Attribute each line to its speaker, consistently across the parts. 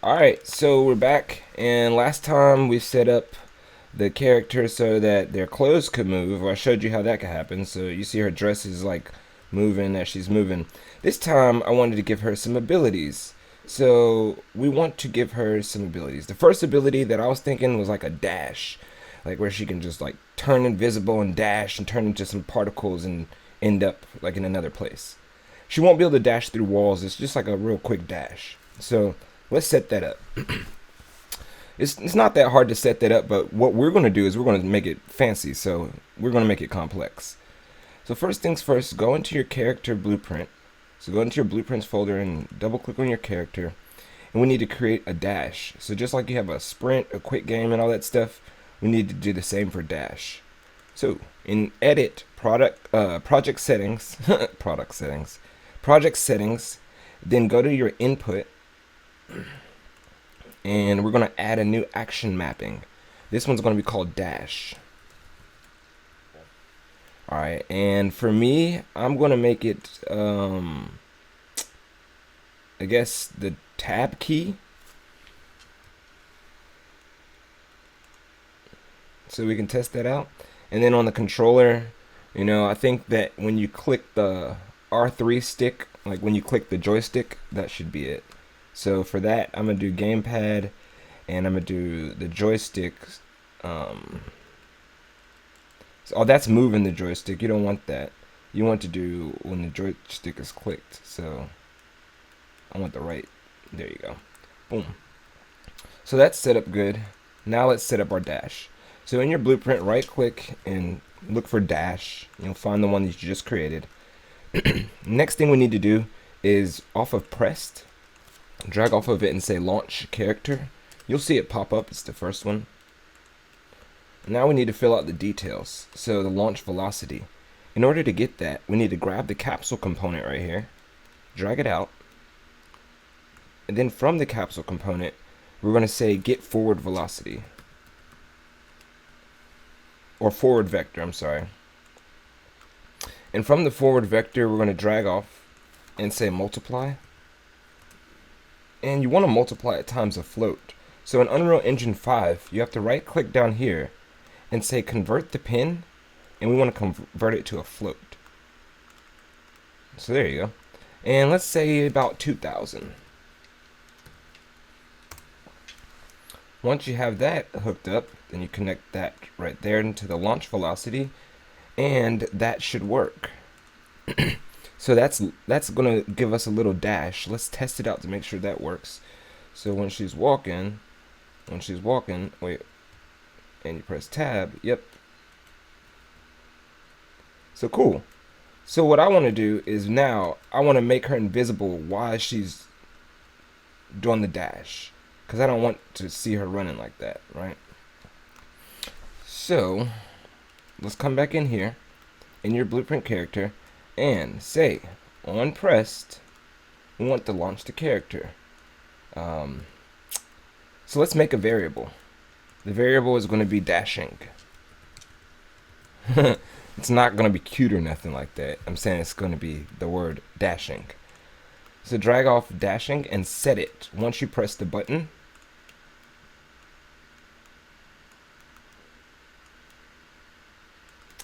Speaker 1: Alright, so we're back, and last time we set up the character so that their clothes could move. I showed you how that could happen, so you see her dress is like moving as she's moving. This time I wanted to give her some abilities. So we want to give her some abilities. The first ability that I was thinking was like a dash, like where she can just like turn invisible and dash and turn into some particles and end up like in another place. She won't be able to dash through walls. It's just like a real quick dash. So let's set that up. It's not that hard to set that up, but what we're going to do is we're going to make it fancy. So we're going to make it complex. So first things first, go into your character blueprint. So go into your blueprints folder and double click on your character. And we need to create a dash. So just like you have a sprint, a quick game, and all that stuff, we need to do the same for dash. So in edit project settings, project settings, then go to your input, and we're going to add a new action mapping. This one's going to be called dash. All right, and for me, I'm going to make it, I guess, the tab key. So we can test that out. And then on the controller, I think that when you click the R3 stick, like when you click the joystick, that should be it. So for that, I'm going to do gamepad, and I'm going to do the joystick. Oh, that's moving the joystick. You don't want that. You want to do when the joystick is clicked. So I want the right. There you go. Boom. So that's set up good. Now let's set up our dash. So in your blueprint, right click and look for dash. You'll find the one that you just created. Next thing we need to do is off of pressed, drag off of it and say launch character. You'll see it pop up. It's the first one. Now we need to fill out the details. So the launch velocity. In order to get that, we need to grab the capsule component right here, drag it out, and then from the capsule component, we're going to say get forward velocity. Or forward vector, I'm sorry. And from the forward vector, we're going to drag off and say multiply. And you want to multiply it times a float. So in Unreal Engine 5, you have to right click down here and say convert the pin, and we want to convert it to a float. So there you go. And let's say about 2,000. Once you have that hooked up, then you connect that right there into the launch velocity, and that should work. So that's going to give us a little dash. Let's test it out to make sure that works. So when she's walking, wait, and you press tab, yep. So cool. So what I want to do is now I want to make her invisible while she's doing the dash, because I don't want to see her running like that, right? So let's come back in here in your blueprint character and say on pressed we want to launch the character. So let's make a variable. The variable is going to be dashing. It's not going to be cute or nothing like that. I'm saying it's going to be the word dashing. So drag off dashing and set it. Once you press the button,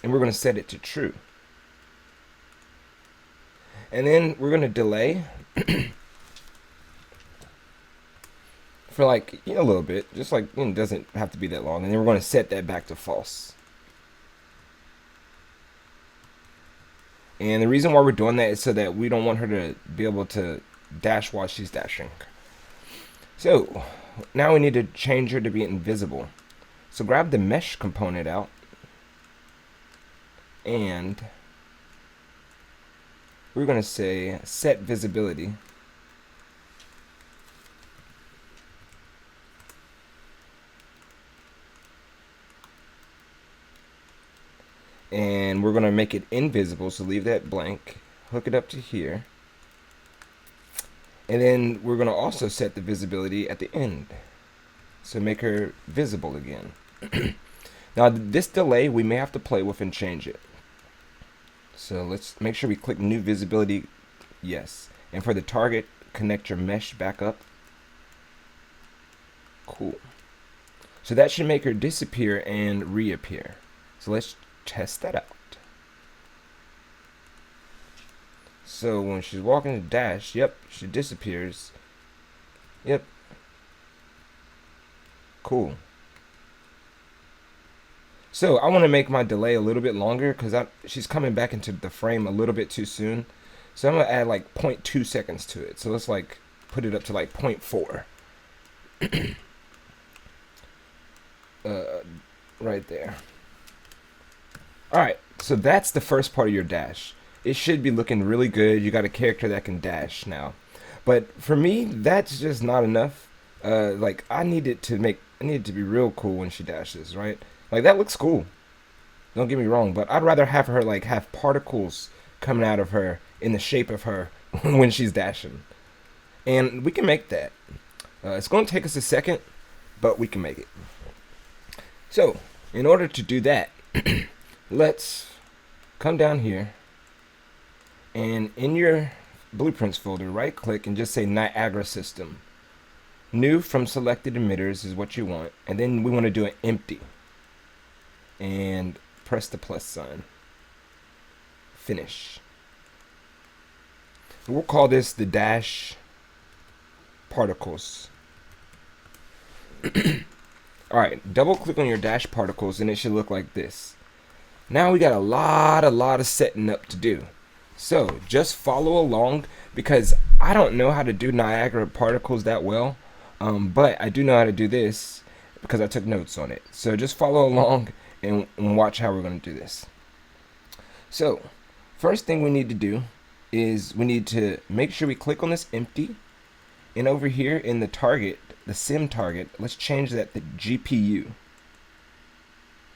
Speaker 1: and we're going to set it to true. And then we're going to delay for like a little bit, just like it doesn't have to be that long. And then we're going to set that back to false. And the reason why we're doing that is so that we don't want her to be able to dash while she's dashing. So now we need to change her to be invisible. So grab the mesh component out, and we're going to say set visibility. And we're going to make it invisible, so leave that blank. Hook it up to here. And then we're going to also set the visibility at the end. So make her visible again. Now this delay we may have to play with and change it. So let's make sure we click new visibility. Yes. And for the target, connect your mesh back up. Cool. So that should make her disappear and reappear. So let's test that out. So when she's walking the dash, yep, she disappears. Yep. Cool. So I want to make my delay a little bit longer because she's coming back into the frame a little bit too soon. So I'm going to add like 0.2 seconds to it. So let's like put it up to like 0.4. Right there. Alright, so that's the first part of your dash. It should be looking really good. You got a character that can dash now. But for me, that's just not enough. Like I need it to be real cool when she dashes, right? Like that looks cool. Don't get me wrong, but I'd rather have her like have particles coming out of her in the shape of her when she's dashing. And we can make that. It's going to take us a second, but we can make it. So, in order to do that, let's come down here and in your blueprints folder, right click and just say Niagara system. New from selected emitters is what you want. And then we want to do an empty. And press the plus sign. Finish. We'll call this the dash particles. Alright, double click on your dash particles and it should look like this. Now we got a lot of setting up to do. So just follow along because I don't know how to do Niagara particles that well. But I do know how to do this because I took notes on it. So just follow along and watch how we're going to do this. So first thing we need to do is we need to make sure we click on this empty. And over here in the target, the sim target, let's change that to GPU.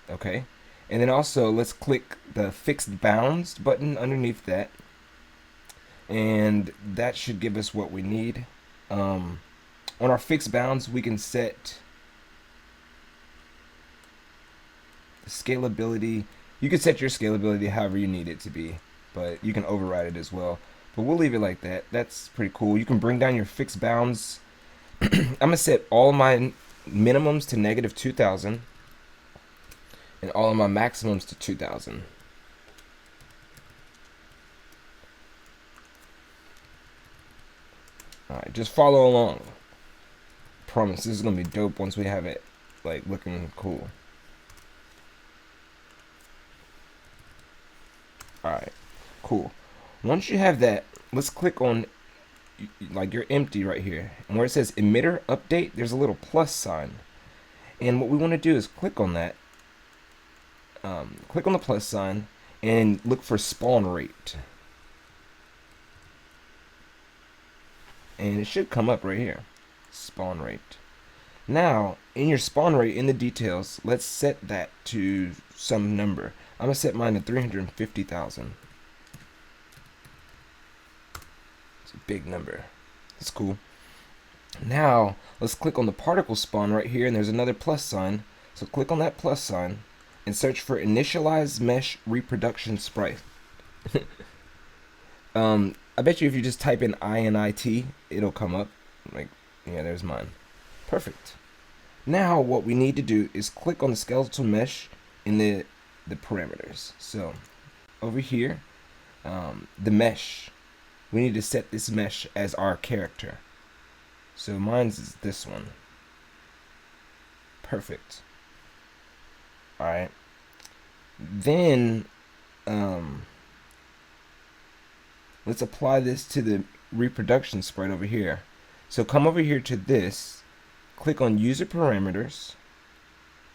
Speaker 1: Okay. And then also let's click the fixed bounds button underneath that. And that should give us what we need. On our fixed bounds, we can set scalability. You can set your scalability however you need it to be, but you can override it as well. But we'll leave it like that. That's pretty cool. You can bring down your fixed bounds. I'm going to set all my minimums to -2000 and all of my maximums to 2000. Alright, just follow along. Promise this is gonna be dope once we have it like looking cool. Alright, cool. Once you have that, let's click on like your empty right here, and where it says emitter update, there's a little plus sign, and what we want to do is click on that. Click on the plus sign and look for spawn rate, and it should come up right here. Spawn rate. Now in your spawn rate in the details, let's set that to some number. I'm gonna set mine to 350,000. It's a big number. That's cool. Now let's click on the particle spawn right here, and there's another plus sign. So click on that plus sign and search for initialize mesh reproduction sprite. I bet you if you just type in INIT, it'll come up. Like, yeah, there's mine. Perfect. Now what we need to do is click on the skeletal mesh in the parameters. So over here, the mesh, we need to set this mesh as our character. So mine's is this one. Perfect. Alright. Then let's apply this to the reproduction sprite over here. So come over here to this, click on user parameters,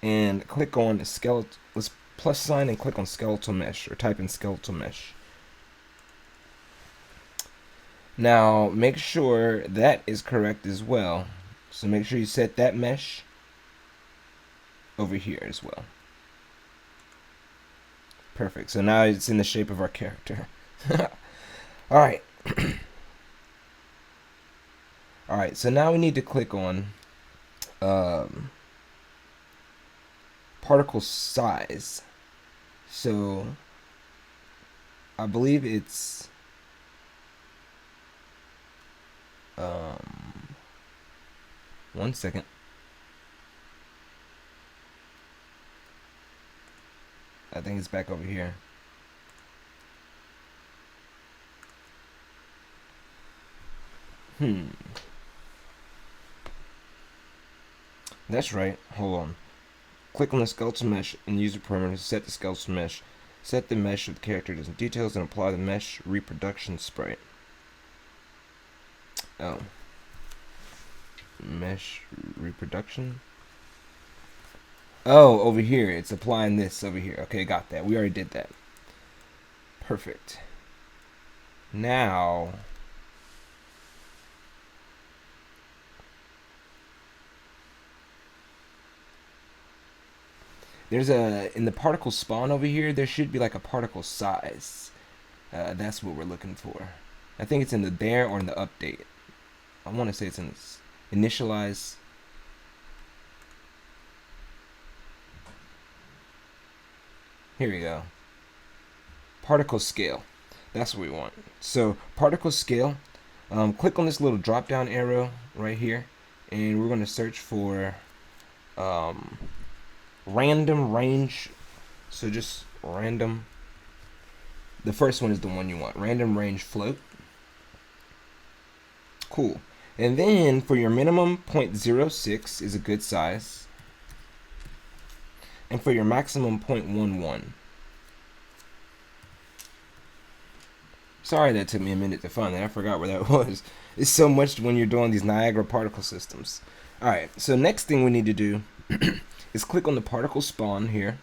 Speaker 1: and click on the skeletal. Let's plus sign and click on skeletal mesh, or type in skeletal mesh. Now make sure that is correct as well. So make sure you set that mesh over here as well. Perfect. So now it's in the shape of our character. Alright. Alright, so now we need to click on particle size. So I believe it's 1 second. I think it's back over here. That's right. Hold on. Click on the skeletal mesh and use the parameter to set the skeletal mesh. Set the mesh of the character details and apply the mesh reproduction sprite. Oh. Mesh reproduction? Oh, over here. It's applying this over here. Okay, got that. We already did that. Perfect. Now, there's in the particle spawn over here, there should be like a particle size. That's what we're looking for. I think it's in the there or in the update. I want to say it's in this initialize. Here we go. Particle scale. That's what we want. So particle scale. Click on this little drop down arrow right here, and we're going to search for random range. So just random. The first one is the one you want. Random range float. Cool. And then for your minimum, 0.06 is a good size. And for your maximum, 0.11. Sorry that took me a minute to find that. I forgot where that was. It's so much when you're doing these Niagara particle systems. Alright, so next thing we need to do is click on the particle spawn here.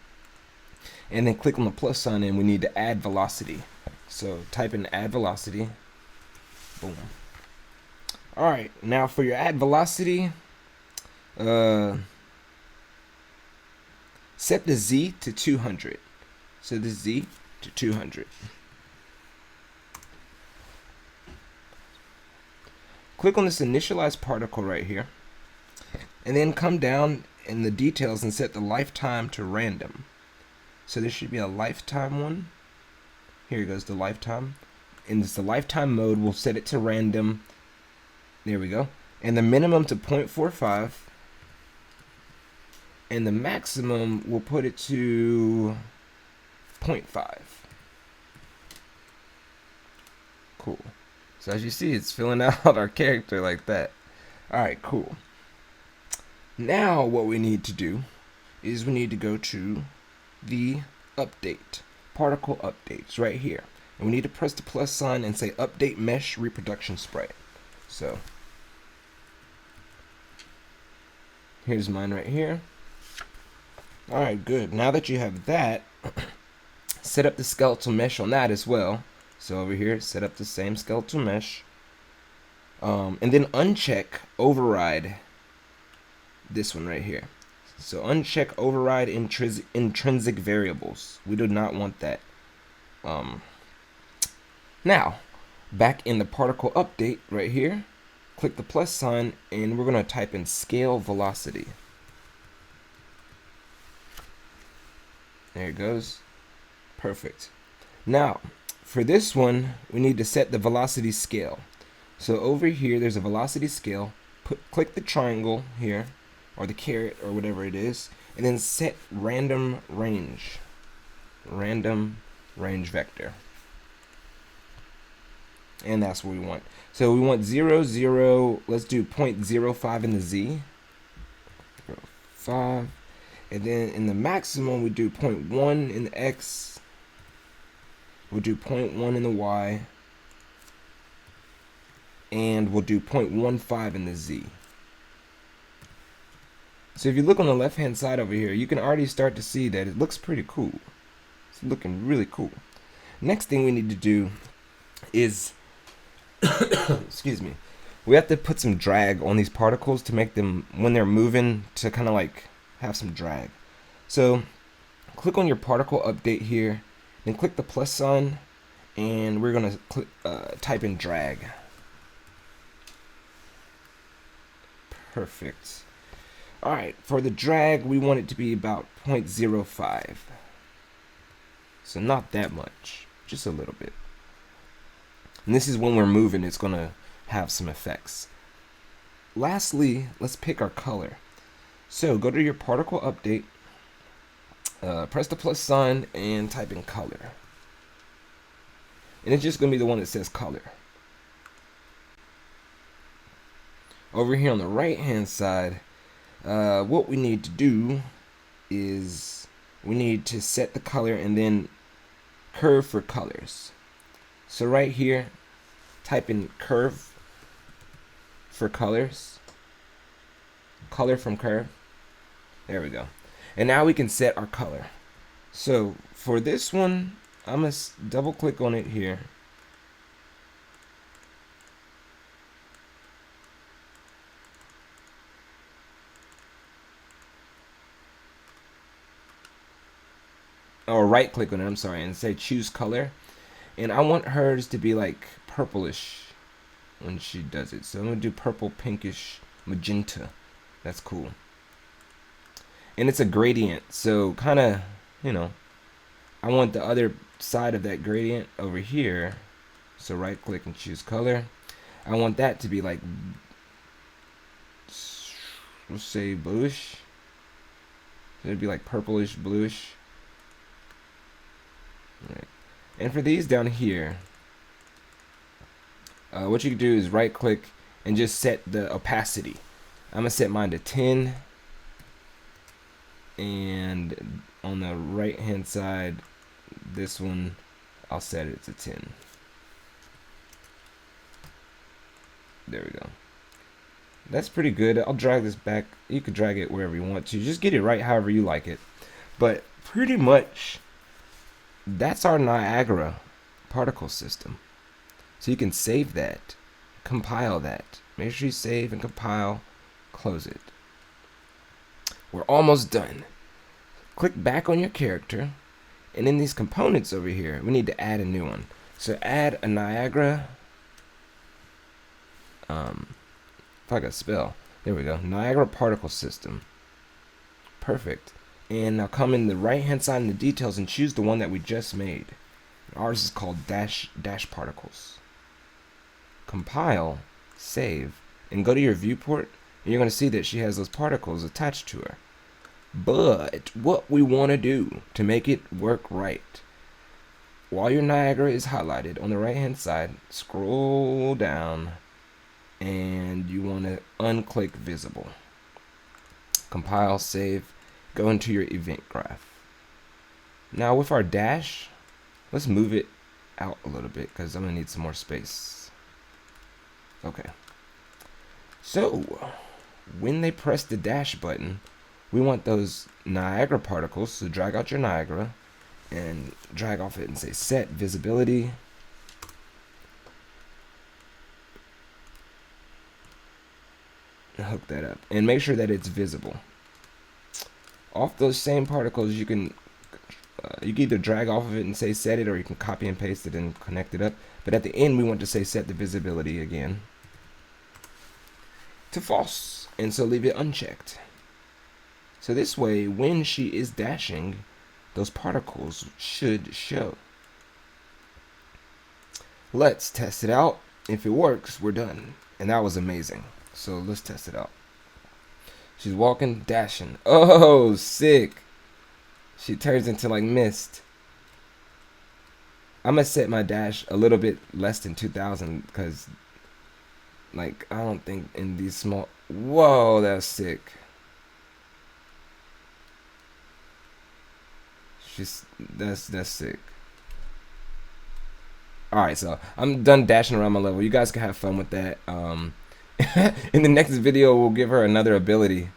Speaker 1: And then click on the plus sign and we need to add velocity. So type in add velocity. Boom. Alright, now for your add velocity, set the Z to 200. So the Z to 200. Click on this initialize particle right here. And then come down in the details and set the lifetime to random. So this should be a lifetime one. Here goes the lifetime. And it's the lifetime mode. We'll set it to random. There we go. And the minimum to 0.45. And the maximum, we'll put it to 0.5. Cool. So as you see, it's filling out our character like that. Alright, cool. Now what we need to do is we need to go to the update. Particle updates right here. And we need to press the plus sign and say update mesh reproduction sprite. So here's mine right here. Alright, good. Now that you have that, set up the skeletal mesh on that as well. So over here, set up the same skeletal mesh. And then uncheck override this one right here. So uncheck override intrinsic variables. We do not want that. Now, back in the particle update right here, click the plus sign and we're going to type in scale velocity. There it goes. Perfect. Now, for this one, we need to set the velocity scale. So over here, there's a velocity scale. Click the triangle here, or the caret, or whatever it is, and then set random range. Random range vector. And that's what we want. So we want 0, 0, let's do 0.05 in the Z. 5. And then in the maximum, we do 0.1 in the X. We'll do 0.1 in the Y. And we'll do 0.15 in the Z. So if you look on the left hand side over here, you can already start to see that it looks pretty cool. It's looking really cool. Next thing we need to do is excuse me, we have to put some drag on these particles to make them, when they're moving, to kind of like have some drag. So click on your particle update here, then click the plus sign, and we're gonna type in drag. Perfect. Alright, for the drag, we want it to be about 0.05. So not that much, just a little bit. And this is when we're moving, it's going to have some effects. Lastly, let's pick our color. So go to your particle update, Press the plus sign and type in color. And it's just going to be the one that says color. Over here on the right hand side, what we need to do is we need to set the color and then curve for colors. So right here, type in curve for colors. Color from curve. There we go. And now we can set our color. So for this one, I'm going to double click on it here. Or right click on it, I'm sorry, and say choose color. And I want hers to be like purplish when she does it. So I'm going to do purple, pinkish, magenta. That's cool. And it's a gradient, so kind of, you know, I want the other side of that gradient over here. So right click and choose color. I want that to be like, let's say bluish. So it'd be like purplish, bluish. Right. And for these down here, what you can do is right click and just set the opacity. I'm gonna set mine to 10, and on the right hand side, this one, I'll set it to 10. There we go. That's pretty good. I'll drag this back. You can drag it wherever you want to. Just get it right however you like it. But pretty much, that's our Niagara particle system. So you can save that, compile that. Make sure you save and compile, close it. We're almost done. Click back on your character, and in these components over here, we need to add a new one. So add a Niagara, if I could spell, there we go, Niagara particle system. Perfect. And now come in the right hand side in the details and choose the one that we just made. Ours is called dash particles. Compile, save, and go to your viewport, and you're going to see that she has those particles attached to her. But what we want to do to make it work right, while your Niagara is highlighted on the right hand side, scroll down, and you want to unclick visible. Compile, save, go into your event graph. Now with our dash, let's move it out a little bit because I'm going to need some more space. Okay. So when they press the dash button, we want those Niagara particles, so drag out your Niagara and drag off it and say set visibility. And hook that up and make sure that it's visible. Off those same particles, you can either drag off of it and say set it, or you can copy and paste it and connect it up. But at the end, we want to say set the visibility again to false, and so leave it unchecked. So this way, when she is dashing, those particles should show. Let's test it out. If it works, we're done. And that was amazing. So let's test it out. She's walking, dashing. Oh, sick. She turns into like mist. I'm going to set my dash a little bit less than 2,000 because, like, I don't think in these small... Whoa, that's sick. That's sick. Alright, so I'm done dashing around my level. You guys can have fun with that. In the next video, we'll give her another ability.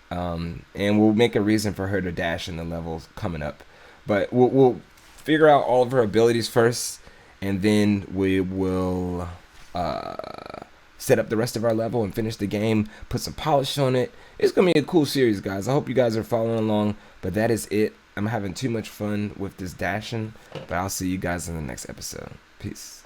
Speaker 1: And we'll make a reason for her to dash in the levels coming up. But we'll figure out all of her abilities first, and then we will set up the rest of our level and finish the game, put some polish on it. It's gonna be a cool series, guys. I hope you guys are following along, but that is it. I'm having too much fun with this dashing, but I'll see you guys in the next episode. Peace.